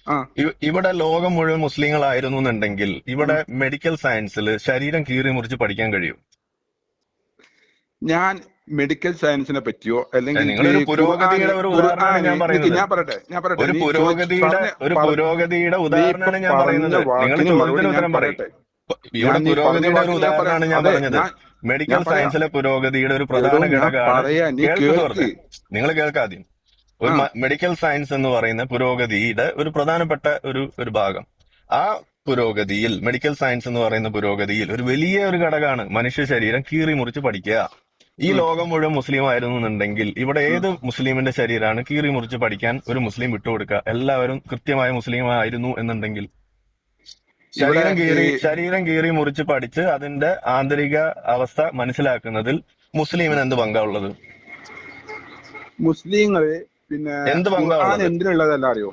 ആ ഇവിടെ ലോകം മുഴുവൻ മുസ്ലിങ്ങളായിരുന്നു എന്നുണ്ടെങ്കിൽ ഉം. ഇവിടെ മെഡിക്കൽ സയൻസിൽ ശരീരം കീറി മുറിച്ച് പഠിക്കാൻ കഴിയും. ഞാൻ മെഡിക്കൽ സയൻസിനെ പറ്റിയോ അല്ലെങ്കിൽ ഈ നിങ്ങളൊരു ഖുർആന് പുരോഗതിയുടെ ഒരു ഉദാഹരണമാണ് ഖുർആന് ഞാൻ നിക്ക് പറയുന്നത്. ഞാൻ പറയട്ടെ ഒരു നീ പുരോഗതിയുടെ ഒരു പുരോഗതിയുടെ നീ ഇപ്പൊ ഉദാഹരണമാണ് ഞാൻ പറഞ്ഞ പറയുന്നത്. നിങ്ങൾ വാക്കിന് മറുപടി ചോദ്യത്തിന് ഞാൻ ഉത്തരം പറയും. പറയട്ടെ. ഇവിടെ നീ പറഞ്ഞ പുരോഗതിയുടെ ഒരു വാക്കിന് ഞാൻ പറയാം. ഉദാഹരണമാണ് ഞാൻ അതെ, പറഞ്ഞത്. ഞാൻ മെഡിക്കൽ പറയാം. സയൻസിലെ പുരോഗതിയുടെ ഒരു എടോ പ്രധാന ഞാൻ ഘടകമാണ്. പറയാ, നീ കേൾക്ക് കേൾക്ക്. സുഹൃത്തെ, നിങ്ങൾ കേൾക്കാദ്യം. ഒരു ആ മെഡിക്കൽ സയൻസ് എന്ന് പറയുന്ന പുരോഗതിയുടെ ഒരു പ്രധാനപ്പെട്ട ഒരു ഭാഗം. ആ പുരോഗതിയിൽ, മെഡിക്കൽ സയൻസ് എന്ന് പറയുന്ന പുരോഗതിയിൽ ഒരു വലിയ ഒരു ഘടകമാണ് മനുഷ്യ ശരീരം കീറി മുറിച്ച് പഠിക്കുക. ഈ ഉം, ലോകം മുഴുവൻ മുസ്ലിം ആയിരുന്നു എന്നുണ്ടെങ്കിൽ ഇവിടെ ഉം. ഏത് മുസ്ലിമിന്റെ ശരീരമാണ് കീറി മുറിച്ച് പഠിക്കാൻ ഒരു മുസ്ലിം വിട്ടുകൊടുക്കുക? എല്ലാവരും കൃത്യമായ മുസ്ലിം ആയിരുന്നു എന്നുണ്ടെങ്കിൽ ഇവിടെ ഈ ശരീരം കീറി മുറിച്ച് പഠിച്ച് അതിന്റെ ആന്തരിക അവസ്ഥ മനസ്സിലാക്കുന്നതിൽ മുസ്ലിമിന് എന്ത് പങ്കാ ഉള്ളത്? മുസ്ലിങ്ങള് പിന്നെ എന്ത് പങ്കാ ഖുർആൻ ഉള്ളത്? എന്തിനുള്ളതല്ല അറിയോ?